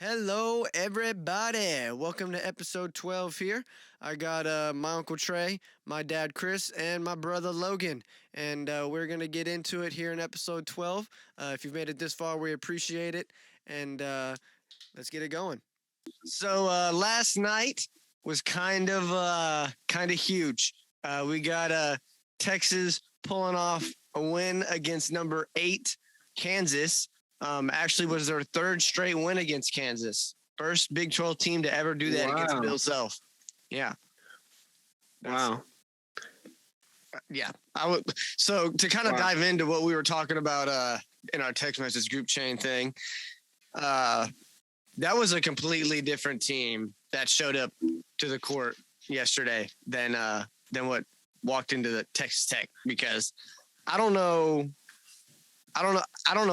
Hello, everybody. Welcome to episode 12 here. I got my Uncle Trey, my dad Chris, and my brother Logan. And we're going to get into it here in episode 12. If you've made it this far, we appreciate it. And let's get it going. So last night was kind of huge. We got Texas pulling off a win against number 8 Kansas. Actually was their third straight win against Kansas. First Big 12 team to ever do that against Bill Self. Yeah. Wow. Yeah. So to kind of dive into what we were talking about in our text message group chain thing, that was a completely different team that showed up to the court yesterday than what walked into the Texas Tech, because I don't know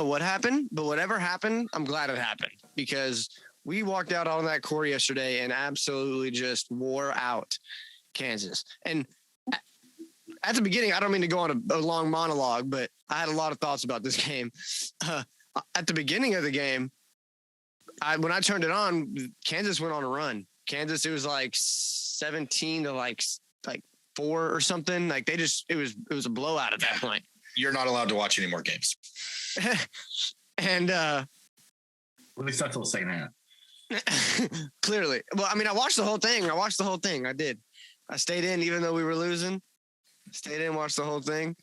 what happened, but whatever happened, I'm glad it happened, because we walked out on that court yesterday and absolutely just wore out Kansas. And at the beginning, I don't mean to go on a long monologue, but I had a lot of thoughts about this game. At the beginning of the game, when I turned it on, Kansas went on a run. Kansas, it was like 17 to like 4 or something. Like it was a blowout at that point. You're not allowed to watch any more games. And at least not till the second half. Clearly. Well, I mean, I watched the whole thing. I did. I stayed in even though we were losing. Stayed in, watched the whole thing.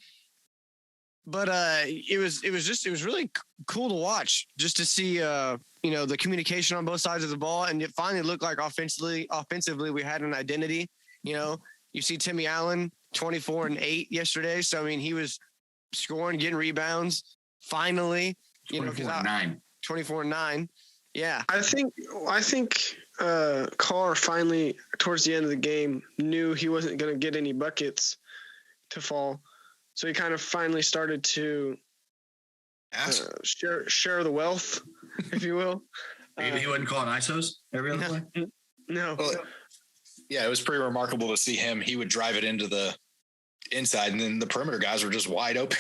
But it was really cool to watch, just to see the communication on both sides of the ball, and it finally looked like offensively we had an identity. You see Timmy Allen 24 and 8 yesterday. So I mean, he was scoring, getting rebounds. Finally, 24 and 9. Yeah. I think Carr finally, towards the end of the game, knew he wasn't going to get any buckets to fall. So he kind of finally started to share the wealth, if you will. He wasn't calling ISOs every other play? No. Well, yeah, it was pretty remarkable to see him. He would drive it into the inside, and then the perimeter guys were just wide open.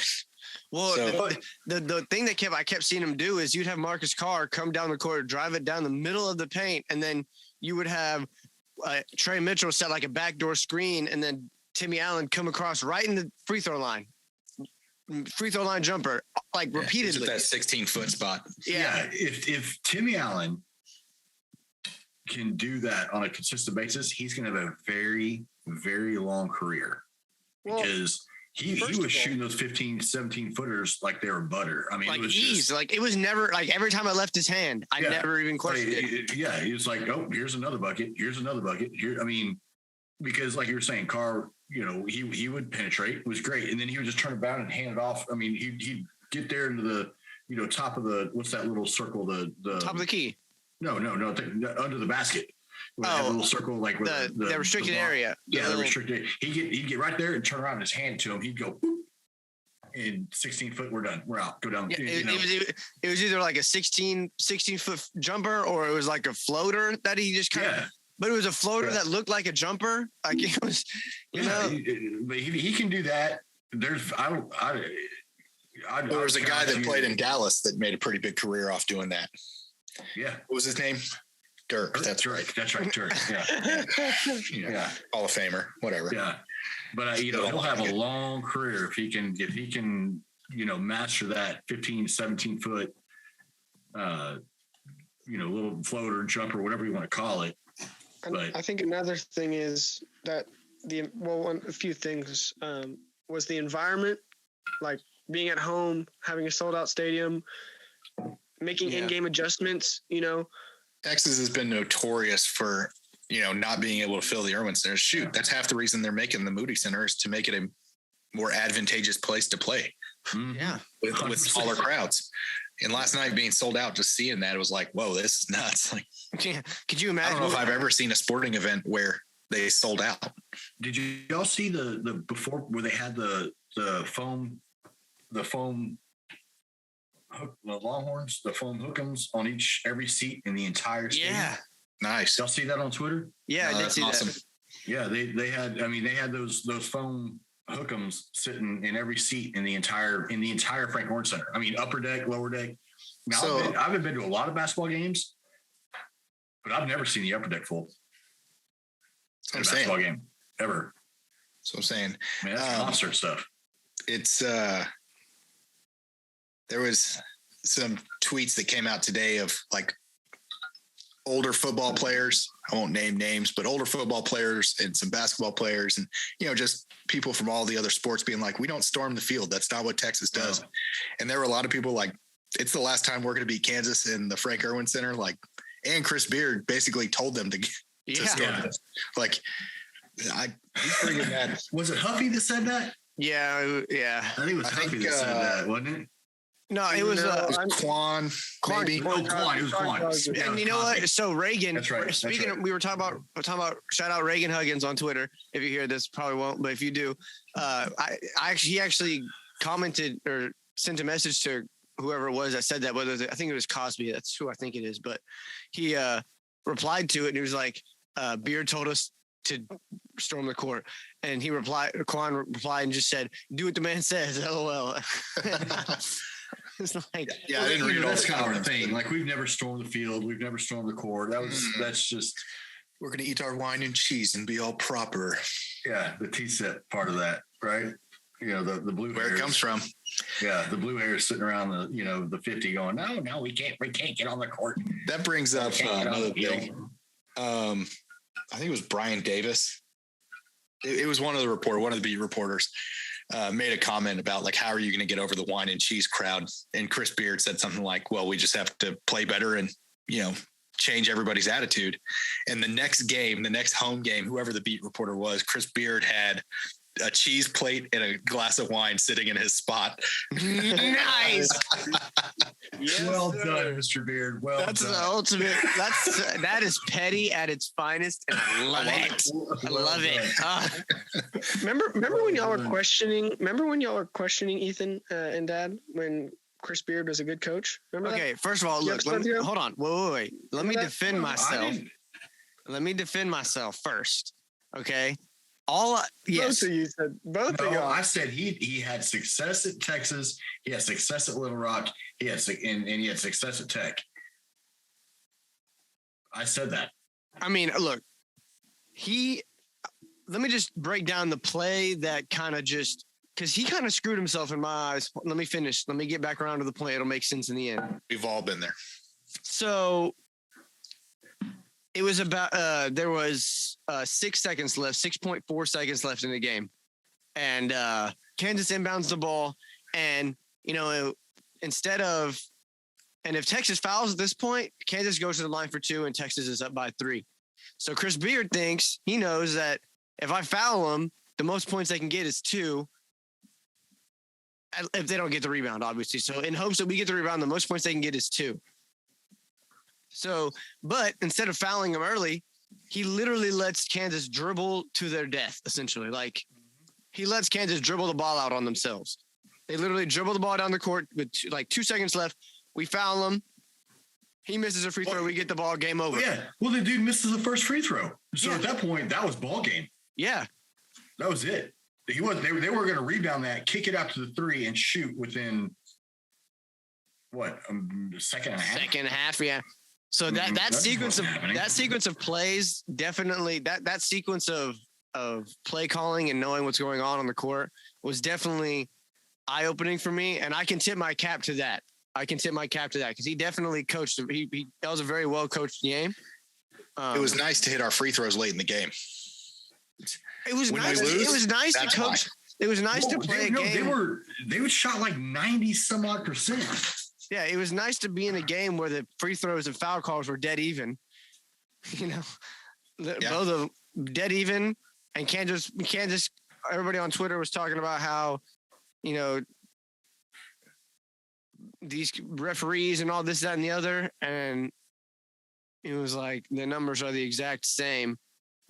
Well, so, the thing that I kept seeing him do is you'd have Marcus Carr come down the court, drive it down the middle of the paint, and then you would have Trey Mitchell set like a backdoor screen, and then Timmy Allen come across right in the free throw line jumper, repeatedly. That 16-foot spot. Yeah. If Timmy Allen can do that on a consistent basis, he's going to have a very, very long career, because he was shooting those 15, 17 footers like they were butter. I mean, like it was ease. It was never like every time I left his hand, I never even questioned it. He was like, oh, here's another bucket. Here's another bucket. Here, I mean, because like you were saying, Carr, he would penetrate. It was great. And then he would just turn it down and hand it off. I mean, he'd get there into the, top of the, what's that little circle? The top of the key. No, under the basket. A little circle, like with the restricted area. Yeah, the restricted. He'd get right there and turn around and his hand to him. He'd go, boop, and 16 foot, we're done. We're out. Go down. Yeah, it was either like a 16 foot jumper, or it was like a floater that he just kind of. But it was a floater that looked like a jumper. Like it was, but he can do that. There was a guy that played in Dallas that made a pretty big career off doing that. Yeah. What was his name? Dirk. That's right. Dirk. Yeah. Hall of Famer, whatever. Yeah. But he'll have a long career if he can master that 15, 17 foot, little floater, jumper, whatever you want to call it. But I think another thing is that a few things was the environment, like being at home, having a sold out stadium, making in-game adjustments, Texas has been notorious for, not being able to fill the Irwin Center. Shoot, that's half the reason they're making the Moody Center, is to make it a more advantageous place to play. Yeah. With smaller crowds. And last night being sold out, just seeing that, it was like, whoa, this is nuts. Like, yeah. Could you imagine? I don't know if I've ever seen a sporting event where they sold out. Did you all see the before where they had the foam the Longhorns, the foam hookums on every seat in the entire stadium? Yeah. Nice. Y'all see that on Twitter? Yeah, I did see awesome. that. Yeah, they had those foam hookums sitting in every seat in the entire Frank Horn Center. I mean, upper deck, lower deck. Now, I haven't been to a lot of basketball games, But I've never seen the upper deck full in a That's what I'm basketball saying. game ever. That's what I'm saying. I mean, that's concert stuff. It's there was some tweets that came out today of like older football players. I won't name names, but older football players and some basketball players, and just people from all the other sports being like, "We don't storm the field. That's not what Texas does." No. And there were a lot of people like, "It's the last time we're going to beat Kansas in the Frank Irwin Center." Like, and Chris Beard basically told them to storm it. Like, he's bringing that. Was it Huffy that said that? Yeah. I think it was Huffy that said that, wasn't it? No, it was Quan, maybe. Quan. It was Quan. and you know what? So Reagan. That's right. Speaking of, we were talking about. Shout out Reagan Huggins on Twitter. If you hear this, probably won't, but if you do, he actually commented or sent a message to whoever it was that said that. I think it was Cosby. That's who I think it is. But he replied to it, and he was like, "Beard told us to storm the court," and Quan replied and just said, "Do what the man says." LOL. It's like, yeah, I didn't read all that's the kind of our comments, thing. Like, we've never stormed the field, we've never stormed the court. That's just, we're going to eat our wine and cheese and be all proper. yeah, the T-set part of that, right? The blue Where hairs. it comes from. Yeah, the blue hairs sitting around the 50 going, no, we can't get on the court. That brings up another thing. I think it was Brian Davis. It was one of the beat reporters made a comment about like, how are you going to get over the wine and cheese crowd? And Chris Beard said something like, well, we just have to play better and, change everybody's attitude. And the next home game, whoever the beat reporter was, Chris Beard had a cheese plate and a glass of wine sitting in his spot. nice. Yes, Well sir. done, Mr. Beard. Well That's done. the ultimate. That is petty at its finest, and I love it. I love it. Remember when y'all were questioning? Remember when y'all were questioning Ethan and Dad when Chris Beard was a good coach? Remember Okay, first of all, You look. episode ago? Hold on. Wait. Let me Remember that? defend I myself. didn't- Let me defend myself first. Okay. Yes. Both of you said both of No, y'all. I said he had success at Texas. He had success at Little Rock. He had success at Tech. I said that. I mean, look. Let me just break down the play that kind of just because he kind of screwed himself in my eyes. Let me finish. Let me get back around to the play. It'll make sense in the end. We've all been there. So it was about there was 6 seconds left, 6.4 seconds left in the game. And Kansas inbounds the ball. And, instead of and if Texas fouls at this point, Kansas goes to the line for 2 and Texas is up by 3. So Chris Beard thinks he knows that if I foul them, the most points they can get is 2. If they don't get the rebound, obviously. So in hopes that we get the rebound, the most points they can get is 2. So, but instead of fouling them early, he literally lets Kansas dribble to their death, essentially. Like, he lets Kansas dribble the ball out on themselves. They literally dribble the ball down the court with 2 seconds left. We foul him. He misses a free throw. We get the ball. Game over. Yeah. Well, the dude misses the first free throw. So Yeah. at that point, that was ball game. Yeah. That was it. They were going to rebound that, kick it out to the 3, and shoot within a second and a half. Second half, yeah. So that That's sequence what's happening. of plays definitely that sequence of play calling and knowing what's going on the court was definitely eye opening for me, and I can tip my cap to that. Because he definitely coached. That was a very well coached game. It was nice to hit our free throws late in the game. It was when nice. we lose, It was nice to that's coach. It was nice to play a game. They were shot like 90 some odd percent. Yeah, it was nice to be in a game where the free throws and foul calls were dead even. Both of them dead even. And Kansas. Everybody on Twitter was talking about how, these referees and all this, that, and the other, and it was like the numbers are the exact same.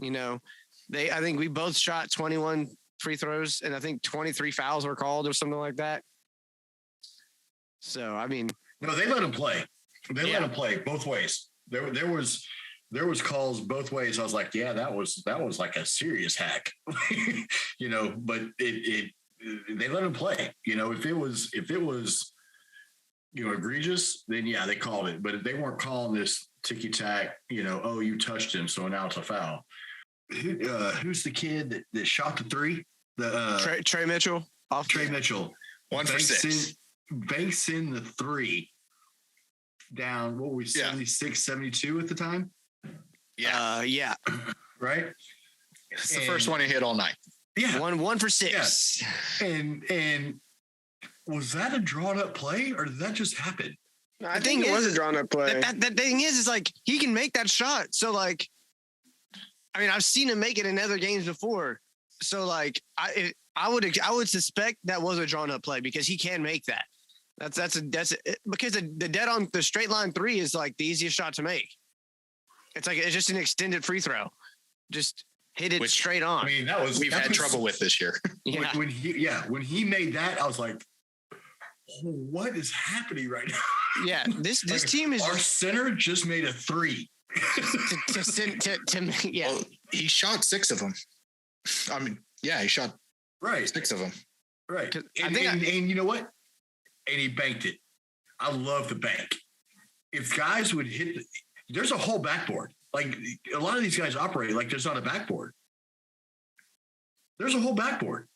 I think we both shot 21 free throws, and I think 23 fouls were called or something like that. So, I mean, No, they let him play. They let him play both ways. There was calls both ways. I was like, yeah, that was like a serious hack, But they let him play. If it was egregious, then yeah, they called it. But if they weren't calling this ticky tack. Oh, you touched him, so now it's a foul. Who's the kid that shot the three? Trey Mitchell. Trey Mitchell. 1 for 6. Banks in the three. Down, what were we, 76, 72 at the time? Yeah. Right? It's the first one he hit all night. Yeah. 1 for 6. Yeah. And was that a drawn up play or did that just happen? I think it was a drawn up play. The thing is like he can make that shot. So like, I mean, I've seen him make it in other games before. So like, I would suspect that was a drawn up play because he can make that. That's because the straight line three is like the easiest shot to make. It's just an extended free throw. Just hit it straight on. I mean, we've had trouble with this year. Yeah. When he made that, I was like, what is happening right now? Yeah, this team is our center just made a three. Yeah. Well, he shot 6 of them. I mean, yeah, he shot 6 of them. Right. And you know what? And he banked it. I love the bank. If guys would hit, there's a whole backboard. Like a lot of these guys operate like there's not a backboard. There's a whole backboard.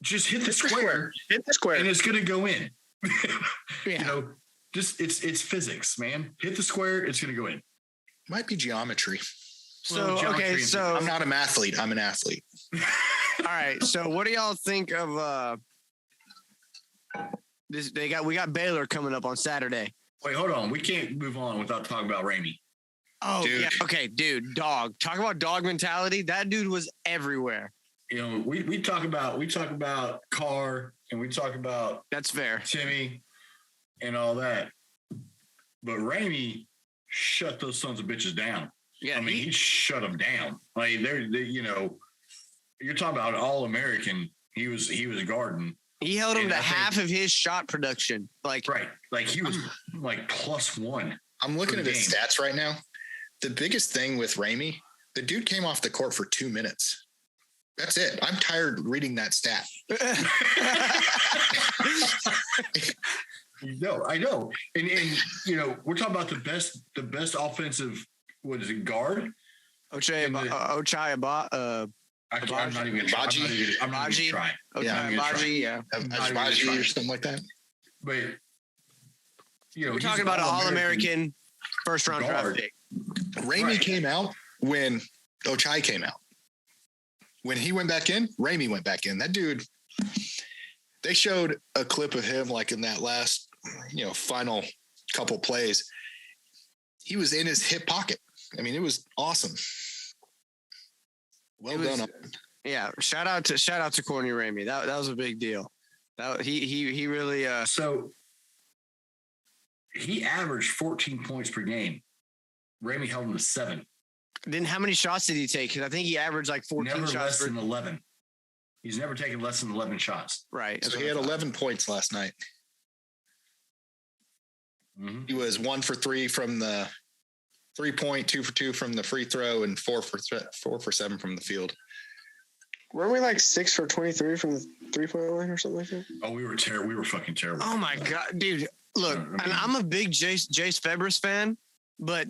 Just hit the square. Hit the square. And it's going to go in. Yeah. Just it's physics, man. Hit the square, it's going to go in. Might be geometry. So, so I'm not a mathlete. I'm an athlete. All right. So what do y'all think of this? We got Baylor coming up on Saturday. Wait, hold on. We can't move on without talking about Ramey. Oh, dude. Yeah. Okay, dude. Dog. Talk about dog mentality. That dude was everywhere. We talk about Carr and we talk about that's fair. Timmy and all that. But Ramey shut those sons of bitches down. Yeah. I mean, he shut them down. Like they're you're talking about All-American. He was guarding. He held him to half of his shot production. Like he was like +1. I'm looking at his stats right now. The biggest thing with Ramey, the dude came off the court for 2 minutes. That's it. I'm tired reading that stat. I know. And we're talking about the best offensive, what is it, guard? Ochai Agbaji. I'm not even trying. Agbaji or something like that. But we're talking about an All-American first round draft pick. Ramey came out when Ochai came out. When he went back in, Ramey went back in. That dude, they showed a clip of him like in that last, final couple plays. He was in his hip pocket. I mean, it was awesome. Well done. Yeah, shout out to Courtney Ramey. That was a big deal. That he really So he averaged 14 points per game. Ramey held him to 7. Then how many shots did he take? Because I think he averaged like 14 never shots. Less than 11. He's never taken less than 11 shots. Right. So he had 11 points last night. Mm-hmm. He was 1 for 3 from the 3-point, 2 for 2 from the free throw, and 4 for 7 from the field. Weren't we like 6 for 23 from the 3-point line or something like that? Oh, we were terrible. We were fucking terrible. Oh my God, dude. Look, and I'm a big Jace Febres fan, but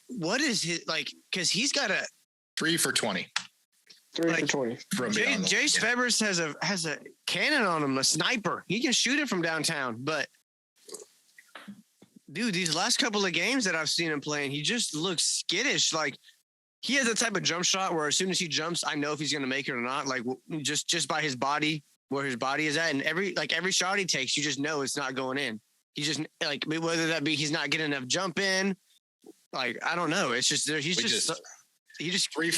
what is his like? Because he's got a 3 for 20. 3 for 20. Jace Febres has a cannon on him, a sniper. He can shoot it from downtown. But dude, these last couple of games that I've seen him playing, he just looks skittish. Like he has a type of jump shot where as soon as he jumps, I know if he's going to make it or not. Like just by his body, where his body is at, and every shot he takes, you just know it's not going in. He just like whether that be he's not getting enough jump in. Like I don't know. It's just he just 3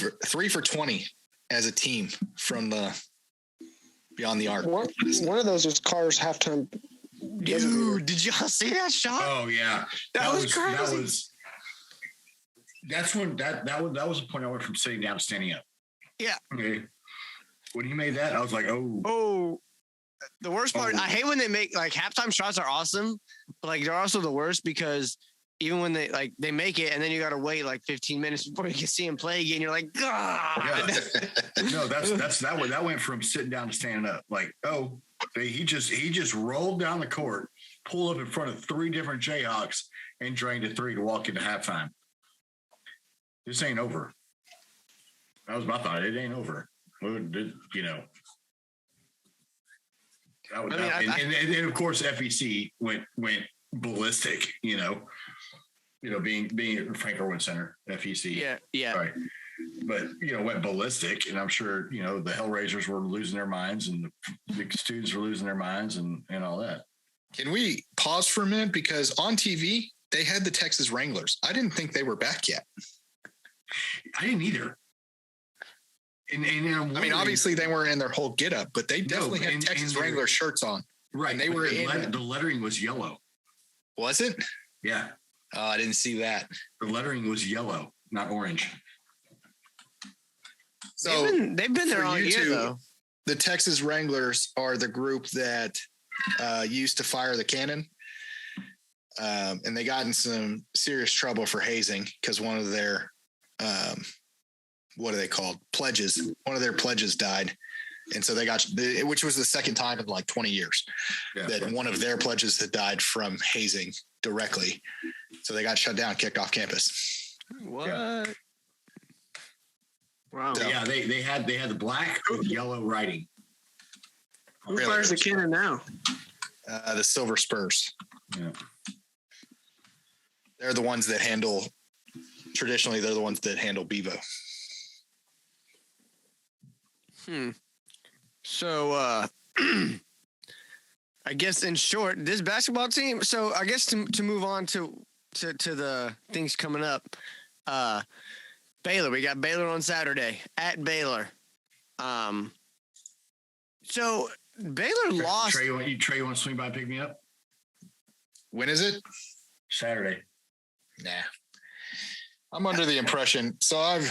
for 20 as a team from the beyond the arc. One of those was Carr's halftime. Dude, did y'all see that shot? Oh yeah, that was crazy. That was the point I went from sitting down to standing up. Yeah. Okay. When he made that, I was like, oh. The worst part, I hate when they make like halftime shots are awesome, but like they're also the worst because even when they make it and then you got to wait like 15 minutes before you can see him play again, you're like, God. Yeah. No, that went from sitting down to standing up. Like, he just rolled down the court, pulled up in front of 3 different Jayhawks, and drained a 3 to walk into halftime. This ain't over. That was my thought. It ain't over. You know. And of course FEC went ballistic. You know, being at Frank Irwin Center, FEC. Yeah. Right. But went ballistic, and I'm sure the Hellraisers were losing their minds, and the students were losing their minds, and all that. Can we pause for a minute, because on TV they had the Texas Wranglers. I didn't think they were back yet. I didn't either. And I mean, obviously they weren't in their whole getup, but they definitely had Texas Wrangler shirts on. Right. And they were the lettering was yellow. Was it? Yeah. Oh, I didn't see that. The lettering was yellow, not orange. So they've been there all year, though. The Texas Wranglers are the group that used to fire the cannon. And they got in some serious trouble for hazing because one of their what are they called? Pledges. One of their pledges died. And so they got, which was the second time in like 20 years that one of their pledges had died from hazing directly. So they got shut down, kicked off campus. What? Wow. So, yeah, they had the black with yellow writing. Who fires the cannon now? The Silver Spurs. Yeah. They're the ones that handle, traditionally, they're the ones that handle Bevo. So, I guess in short, this basketball team. So, I guess to move on to the things coming up, Baylor. We got Baylor on Saturday at Baylor. So Baylor lost. Trey, you want to swing by and pick me up? When is it? Saturday. Nah. I'm under the impression. So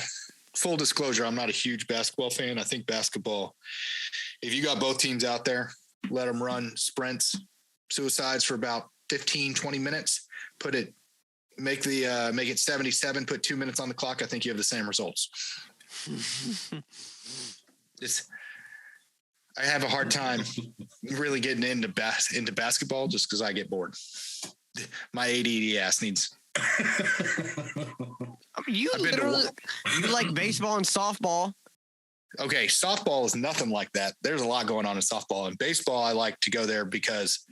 full disclosure, I'm not a huge basketball fan. I think basketball, if you got both teams out there, let them run sprints, suicides for about 15, 20 minutes, make it 77, put 2 minutes on the clock. I think you have the same results. I have a hard time really getting into basketball just because I get bored. My ADD ass needs. You like baseball and softball. Okay, softball is nothing like that. There's a lot going on in softball. And baseball, I like to go there because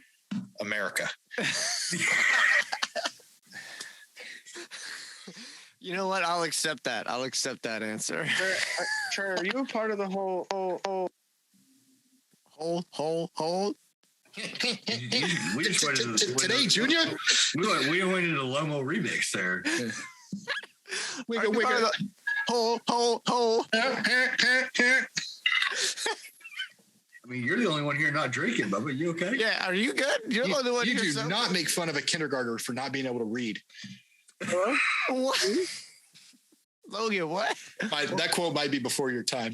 America. You know what? I'll accept that. I'll accept that answer. Trey, are you a part of the whole We just went into today, Junior. We went into the Lomo remix there. Wiggle. Hole. I mean, you're the only one here not drinking, Bubba. You okay? Yeah, are you good? You're the only one you here. Do not make fun of a kindergartner for not being able to read. What? Logan, what? That quote might be before your time.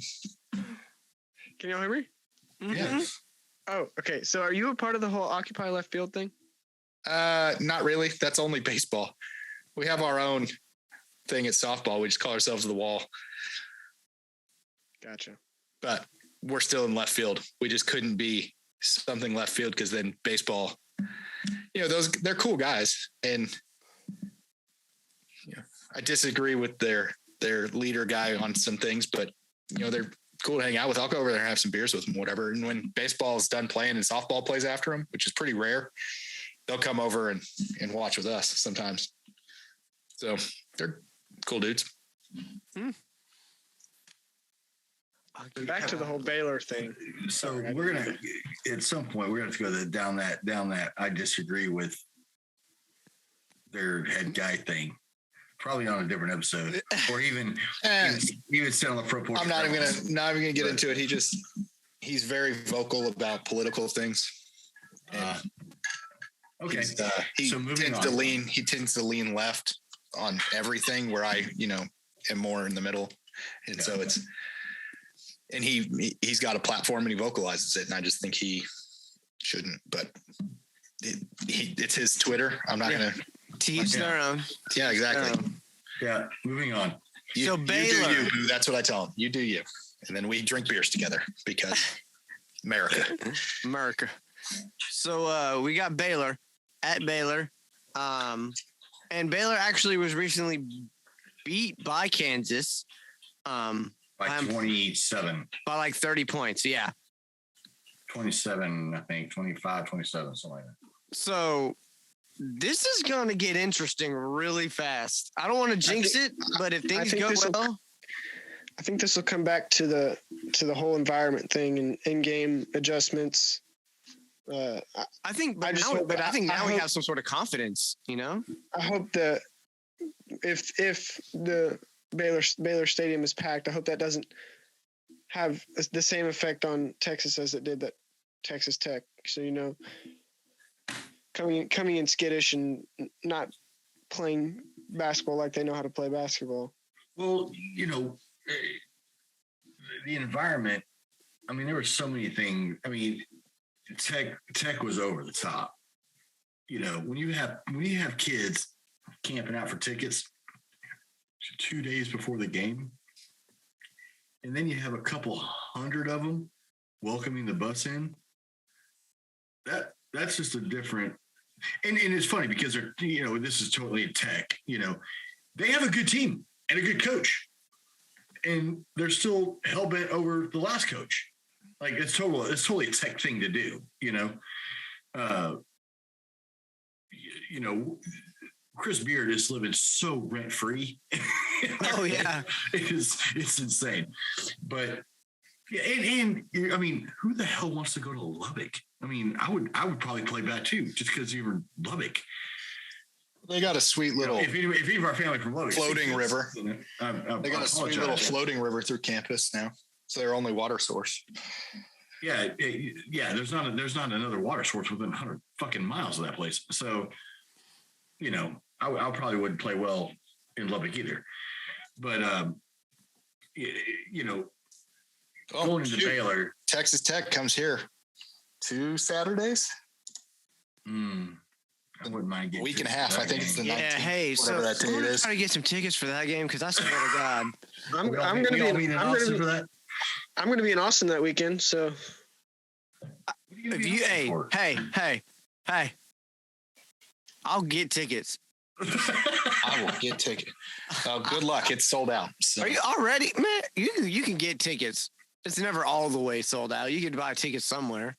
Can y'all hear me? Mm-hmm. Yeah. Oh, okay. So are you a part of the whole Occupy Left Field thing? Not really. That's only baseball. We have our own thing at softball. We just call ourselves the Wall. Gotcha. But we're still in left field. We just couldn't be something left field because then baseball, they're cool guys. And I disagree with their leader guy on some things, but they're cool to hang out with. I'll go over there and have some beers with them, whatever. And when baseball is done playing and softball plays after them, which is pretty rare, they'll come over and watch with us sometimes. So they're cool dudes. Back to the whole Baylor thing. So we're gonna, at some point, we're gonna have to go down that. I disagree with their head guy thing. Probably on a different episode, or even sit on the front porch. I'm not even gonna get into it. He's very vocal about political things. Okay. He tends to lean left on everything, where I am more in the middle, and so he's got a platform and he vocalizes it, and I just think he shouldn't. But it's his Twitter. I'm not gonna. Teach their own. Yeah, exactly. Yeah, moving on. So Baylor. You do you. That's what I tell him. You do you. And then we drink beers together because America. So we got Baylor at Baylor. And Baylor actually was recently beat by Kansas. By 27. By like 30 points, yeah. 27, I think, 25, 27, something like that. So this is going to get interesting really fast. I don't want to jinx it, but if things go well. I think this will come back to the whole environment thing and in-game adjustments. I think now we have some sort of confidence, you know? I hope that if the Baylor Stadium is packed, I hope that doesn't have the same effect on Texas as it did that Texas Tech. So, you know, coming in skittish and not playing basketball like they know how to play basketball. Well, you know, the environment, I mean, there were so many things. I mean, Tech was over the top. You know, when you have kids camping out for tickets 2 days before the game, and then you have a couple hundred of them welcoming the bus in, that's just a different. And it's funny because they're, you know, this is totally a Tech. You know, they have a good team and a good coach, and they're still hell bent over the last coach. Like it's totally a Tech thing to do. You know, Chris Beard is living so rent free. Oh yeah, it's insane. But yeah, and I mean, who the hell wants to go to Lubbock? I mean, I would probably play that too, just because you were in Lubbock. They got a sweet little if any of our family from Lubbock, floating river. You know, They got a sweet little floating river through campus now. It's their only water source. Yeah. There's not another water source within 100 fucking miles of that place. So, you know, I probably wouldn't play well in Lubbock either. But you know, going into Baylor, Texas Tech comes here 2 Saturdays. I wouldn't mind getting a week and a half. I think it's the 19th. Yeah, hey, so that date is. Try to get some tickets for that game because I swear to God, I'm going to be in Austin for that. I'm going to be in Austin that weekend. So, if you, hey, I'll get tickets. I will get tickets. Good luck. It's sold out. So. Are you already, man? You can get tickets. It's never all the way sold out. You can buy tickets somewhere.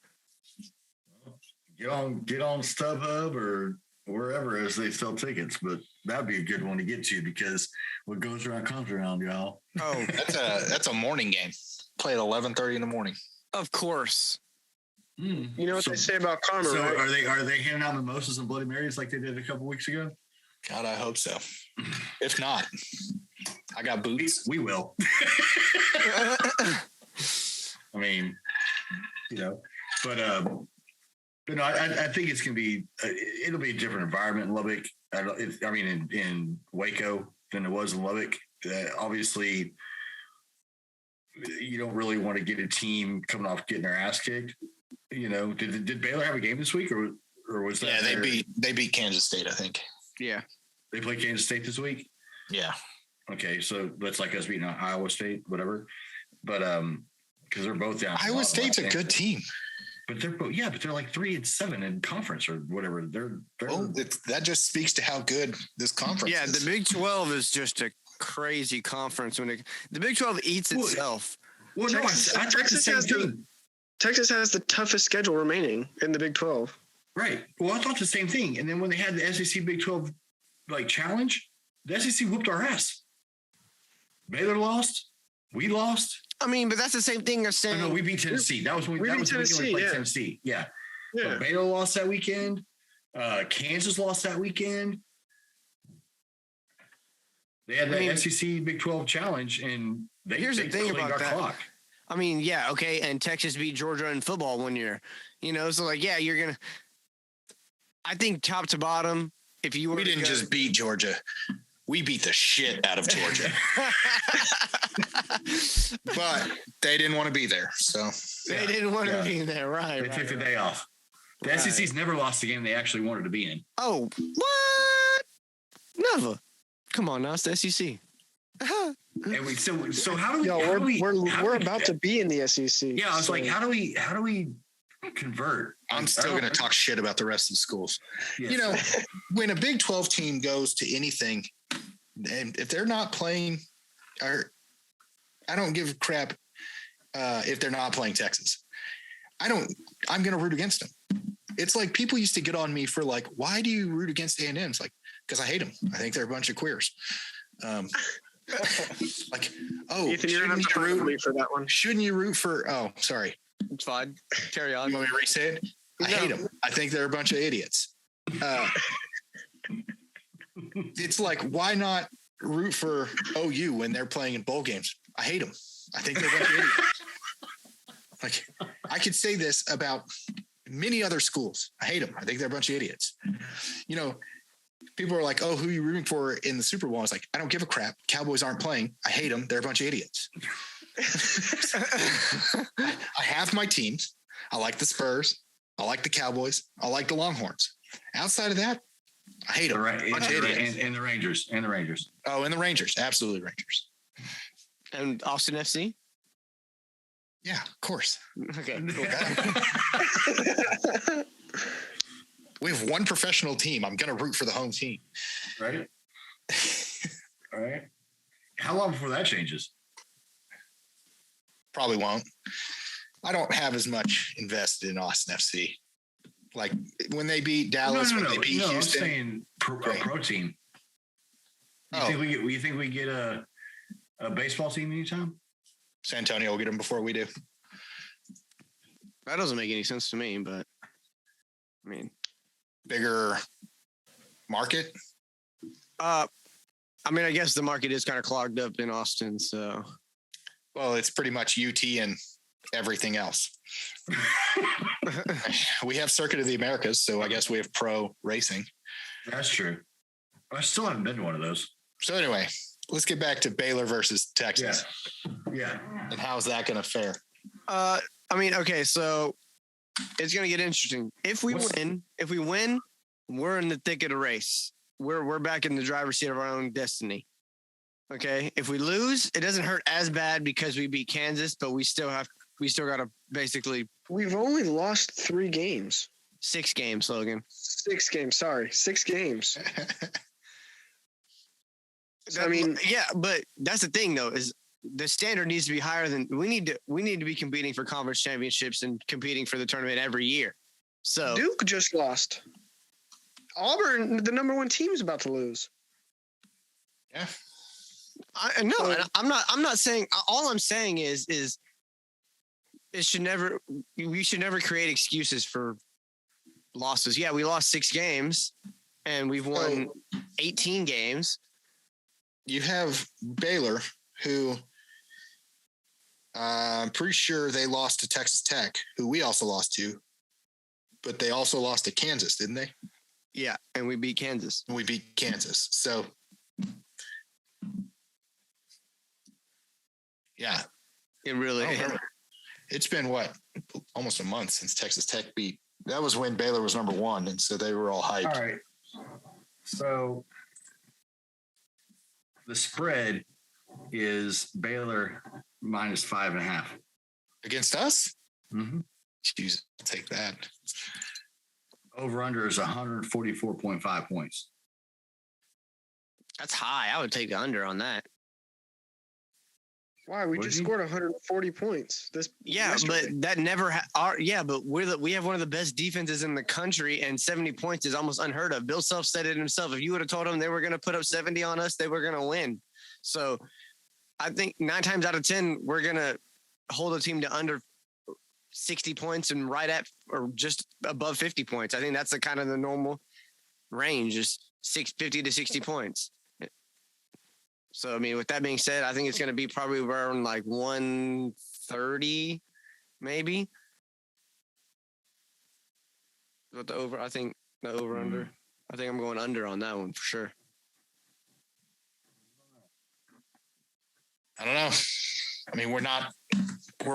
Get on StubHub or wherever as they sell tickets, but that'd be a good one to get to because what goes around comes around, y'all. Oh, that's a morning game. Play at 11:30 in the morning. Of course. You know what they say about karma, so right? are they handing out mimosas and Bloody Marys like they did a couple weeks ago? God, I hope so. If not, I got boots. We will. I mean, you know, but no, I think it's going to be, it'll be a different environment in Lubbock. I mean, in Waco than it was in Lubbock. Obviously, you don't really want to get a team coming off getting their ass kicked. You know, did Baylor have a game this week or was that? Yeah, they beat Kansas State, I think. Yeah. They played Kansas State this week? Yeah. Okay, so that's like us beating Iowa State, whatever. But because they're both down. Iowa State's a good team. But they're like 3-7 in conference or whatever. That just speaks to how good this conference is. Yeah, the Big 12 is just a crazy conference. The Big 12 eats itself. Well, Texas has the toughest schedule remaining in the Big 12. Right. Well, I thought the same thing. And then when they had the SEC Big 12 challenge, the SEC whooped our ass. Baylor lost. We lost. I mean, but that's the same thing as saying. No, we beat Tennessee. That was when we beat Tennessee. Yeah. But Baylor lost that weekend. Kansas lost that weekend. They had the SEC Big 12 challenge, and here's the thing about that. Clock. I mean, yeah, okay, and Texas beat Georgia in football one year. You know, so yeah, you're gonna. I think top to bottom, if you were. We didn't just beat Georgia. We beat the shit out of Georgia. But they didn't want to be there, so. They didn't want to be there, right. They took the day off. The SEC's never lost a game they actually wanted to be in. Oh, what? Never. Come on now, it's the SEC. And so how do we? We're about to be in the SEC. Yeah, I was like, how do we convert. I'm still going to talk shit about the rest of the schools. Yes. You know, when a Big 12 team goes to anything, and if they're not playing, or I don't give a crap if they're not playing Texas. I'm going to root against them. It's like people used to get on me for like, why do you root against A&M? It's like, because I hate them. I think they're a bunch of queers. Like, oh, Ethan, you're going to have to root me for that one. Shouldn't you root for? Oh, sorry. It's fine. Carry on. You want me to re-say it? I hate them. I think they're a bunch of idiots. It's like, why not root for OU when they're playing in bowl games? I hate them. I think they're a bunch of idiots. Like, I could say this about many other schools. I hate them. I think they're a bunch of idiots. You know, people are like, oh, who are you rooting for in the Super Bowl? I was like, I don't give a crap. Cowboys aren't playing. I hate them. They're a bunch of idiots. I have my teams. I like the Spurs. I like the Cowboys. I like the Longhorns. Outside of that, I hate them. Right. And the Rangers. And the Rangers. Oh, and the Rangers. Absolutely Rangers. And Austin FC? Yeah, of course. Okay. We have one professional team. I'm going to root for the home team. Right. All right. How long before that changes? Probably won't. I don't have as much invested in Austin FC. Like when they beat Dallas, when they beat Houston. I'm saying pro team. You think we get a baseball team anytime? San Antonio will get them before we do. That doesn't make any sense to me, but I mean, bigger market. I mean, I guess the market is kind of clogged up in Austin, so. Well, it's pretty much UT and everything else. We have Circuit of the Americas, so I guess we have pro racing. That's true. I still haven't been to one of those. So anyway, let's get back to Baylor versus Texas. Yeah. And how's that going to fare? I mean, okay, so it's going to get interesting. If we win, we're in the thick of the race. We're back in the driver's seat of our own destiny. Okay. If we lose, it doesn't hurt as bad because we beat Kansas, but we still got to basically. We've only lost 3 games. 6 games, Logan. 6 games. Sorry. 6 games. I mean, yeah, but that's the thing though, is the standard needs to be higher than we need to be competing for conference championships and competing for the tournament every year. So Duke just lost. Auburn, the number 1 team, is about to lose. Yeah. I'm not saying. All I'm saying is we should never create excuses for losses. Yeah, we lost 6 games, and we've won 18 games. You have Baylor, who I'm pretty sure they lost to Texas Tech, who we also lost to, but they also lost to Kansas, didn't they? Yeah, and we beat Kansas. So. Yeah. It really it's been almost a month since Texas Tech beat. That was when Baylor was number 1, and so they were all hyped. All right. So the spread is Baylor minus 5.5 against us. Mm-hmm. Jeez, I'll take that. Over under is 144.5 points. That's high. I would take the under on that. Why? We just scored 140 points. But that never. But we have one of the best defenses in the country, and 70 points is almost unheard of. Bill Self said it himself. If you would have told them they were going to put up 70 on us, they were going to win. So, I think 9 times out of 10, we're going to hold a team to under 60 points and right at or just above 50 points. I think that's the kind of the normal range, is 50 to 60 points. So, I mean, with that being said, I think it's going to be probably around like 130, maybe. But I think the over under. I think I'm going under on that one for sure. I don't know. I mean, we're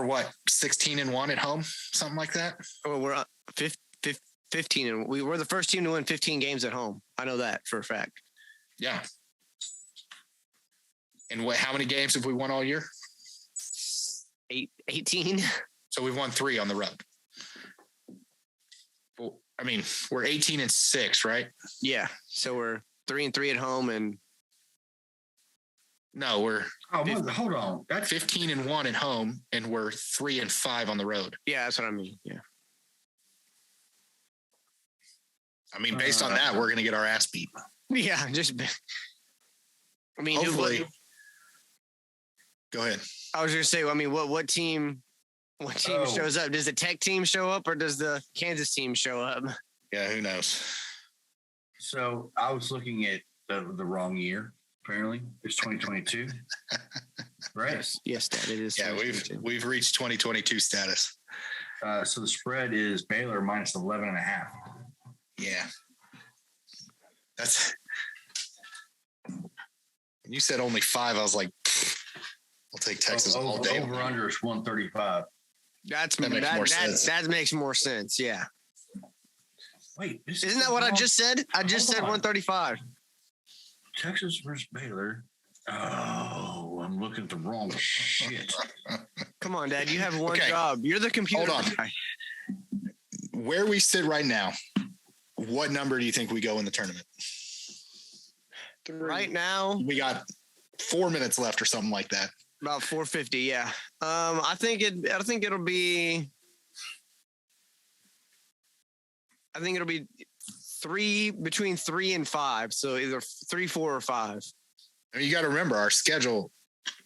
what, 16-1 at home, something like that. Oh, we're 15, and we were the first team to win 15 games at home. I know that for a fact. Yeah. And how many games have we won all year? 18. So we've won 3 on the road. I mean, we're 18-6, right? Yeah. So we're 3-3 at home, and no, we're hold on. That's 15-1 at home, and we're 3-5 on the road. yeah, that's what I mean. Yeah. I mean, based on that, we're going to get our ass beat. Yeah, I mean, hopefully. Go ahead. I was going to say, I mean, what team shows up? Does the Tech team show up, or does the Kansas team show up? Yeah, who knows? So I was looking at the wrong year. Apparently, it's 2022. Right? Yes, Dad, it is. Yeah, we've reached 2022 status. So the spread is Baylor minus 11.5. Yeah. That's when you said only 5, I was like, I'll take Texas all day. Over under is 135. That makes more sense. That makes more sense. Yeah. Wait, isn't that what I just said? I just said 135. Texas versus Baylor. Oh, I'm looking at the wrong shit. Come on, Dad. You have one job. You're the computer guy. Where we sit right now, what number do you think we go in the tournament? 3. Right now, we got 4 minutes left or something like that. About 450, yeah. I think it'll be 3 between 3 and 5. So either 3, 4, or 5. I mean, you got to remember our schedule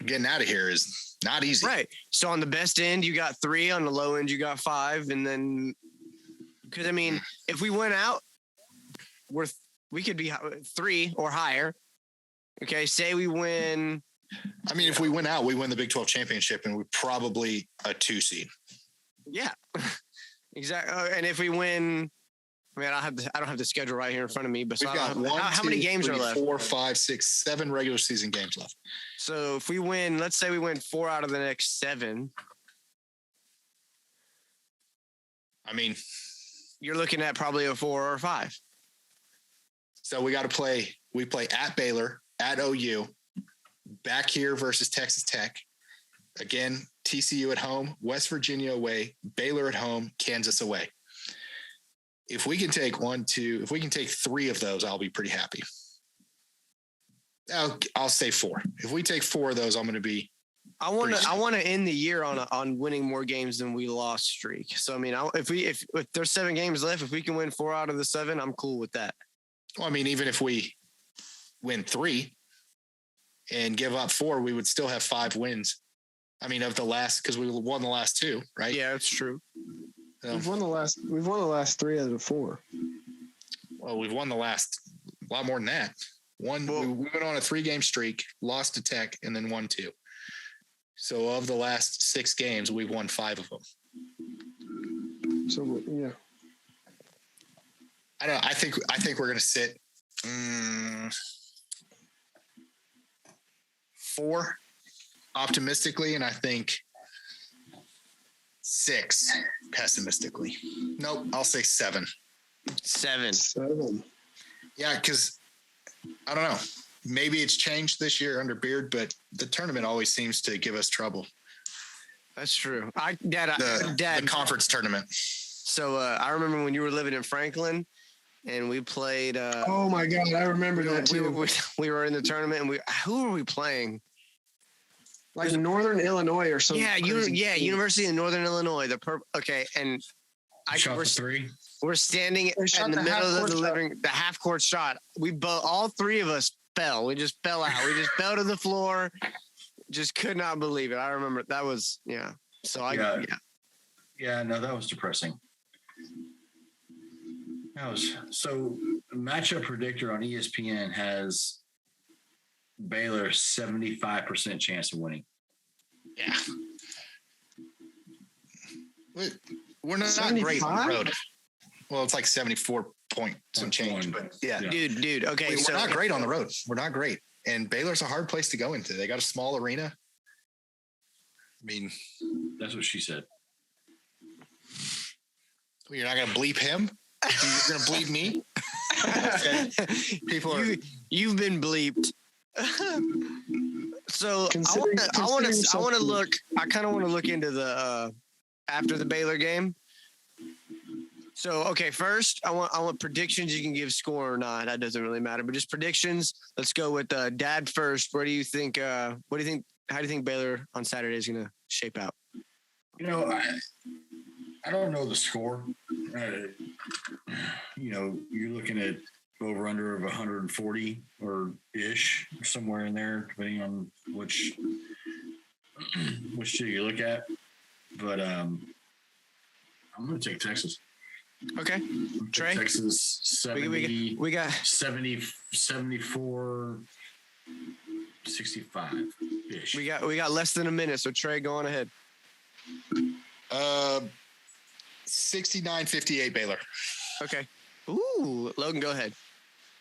getting out of here is not easy. Right. So on the best end, you got 3. On the low end, you got 5. And then, because I mean, if we went out, we could be 3 or higher. Okay. Say we win. I mean, if we win out, we win the Big 12 championship, and we're probably a 2 seed. Yeah, exactly. And if we win, I mean, I don't have the schedule right here in front of me, but we've got how many games are left? 4, 5, 6, 7 regular season games left. So if we win, let's say we win 4 out of the next 7. I mean, you're looking at probably a 4 or 5. So we got to play. We play at Baylor, at OU, back here versus Texas Tech. Again, TCU at home, West Virginia away, Baylor at home, Kansas away. If we can take 3 of those, I'll be pretty happy. I'll say 4. If we take 4 of those, I'm going to be. I want to end the year on winning more games than we lost streak. So I mean, if there's 7 games left, if we can win 4 out of the 7, I'm cool with that. Well, I mean, even if we win 3 and give up 4, we would still have 5 wins. I mean, of the last, because we won the last 2, right? Yeah, that's true. We've won the last 3 out of the 4. Well, we've won the last a lot more than that. We went on a 3-game streak, lost to Tech, and then won 2. So of the last 6 games, we've won 5 of them. So yeah, I don't know. I think we're going to sit 4 optimistically, and I think 6 pessimistically. Nope, I'll say 7. 7. Yeah, because I don't know. Maybe it's changed this year under Beard, but the tournament always seems to give us trouble. That's true. The conference tournament. So I remember when you were living in Franklin, and we played. Oh my God, I remember that too. We were in the tournament, and who were we playing? Like Northern Illinois or something. Yeah, University of Northern Illinois. Okay, and Shot 3. We're standing in the middle of the half court shot. All 3 of us fell. We just fell out. We just fell to the floor. Just could not believe it. I remember that was So no, that was depressing. So matchup predictor on ESPN has Baylor 75% chance of winning. Yeah. We're not great on the road. Well, it's like 74 point some change, but yeah. Dude. Okay. We're not great on the road. We're not great. And Baylor's a hard place to go into. They got a small arena. I mean, that's what she said. You're not going to bleep him? You're going to bleep me? People are. You've been bleeped. So I want to look. I kind of want to look into the after the Baylor game. So, okay, first I want predictions. You can give score or not. That doesn't really matter. But just predictions. Let's go with Dad first. Where do you think? What do you think? How do you think Baylor on Saturday is going to shape out? I don't know the score. You're looking at over under of 140 or ish, somewhere in there, depending on which two you look at. But I'm going to take Texas. Okay, Trey. Texas 70. We got 70, 74, 65 ish. we got less than a minute. So Trey, go on ahead. 69-58 Baylor. Okay. Ooh, Logan, go ahead.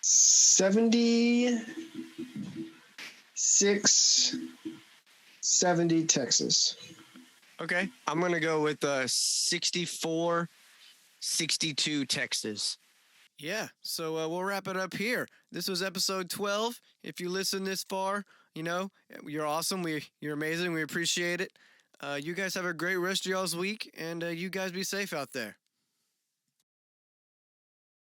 76-70 Texas. Okay, I'm gonna go with 64-62 Texas. Yeah, so we'll wrap it up here. This was episode 12. If you listen this far, you're awesome. You're amazing. We appreciate it. You guys have a great rest of y'all's week, and you guys be safe out there.